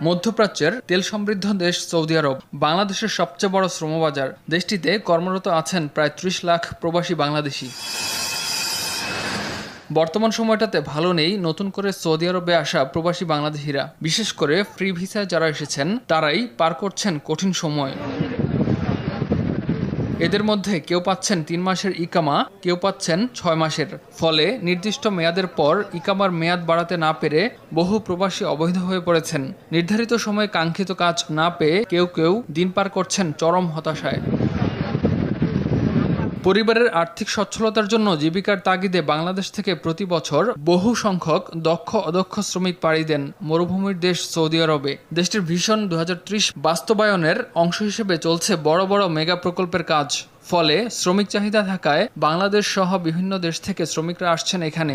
মধ্যপ্রাচ্যের তেল সমৃদ্ধ দেশ সৌদি আরব বাংলাদেশের সবচেয়ে বড় শ্রমবাজার। দেশটিতে কর্মরত আছেন প্রায় ৩০ লাখ প্রবাসী বাংলাদেশি। বর্তমান সময়টাতে ভালো নেই নতুন করে সৌদি আরবে আসা প্রবাসী বাংলাদেশিরা। বিশেষ করে ফ্রি ভিসায় যারা এসেছেন তারাই পার করছেন কঠিন সময়। এদের মধ্যে কেউ পাচ্ছেন ৩ মাসের ইকামা, কেউ পাচ্ছেন ৬ মাসের। ফলে নির্দিষ্ট মেয়াদের পর ইকামার মেয়াদ বাড়াতে না পেরে বহু প্রবাসী অবৈধ হয়ে পড়েছেন। নির্ধারিত সময়ে কাঙ্ক্ষিত কাজ না পেয়ে কেউ কেউ দিন পার করছেন চরম হতাশায়। পরিবারের আর্থিক সচ্ছলতার জন্য জীবিকার তাগিদে বাংলাদেশ থেকে প্রতি বছর বহু সংখ্যক দক্ষ অদক্ষ শ্রমিক পাড়ি দেন মরুভূমির দেশ সৌদি আরবে। দেশটির ভিশন ২০৩০ বাস্তবায়নের অংশ হিসেবে চলছে বড় বড় মেগা প্রকল্পের কাজ। ফলে শ্রমিক চাহিদা থাকায় বাংলাদেশ সহ বিভিন্ন দেশ থেকে শ্রমিকরা আসছেন এখানে।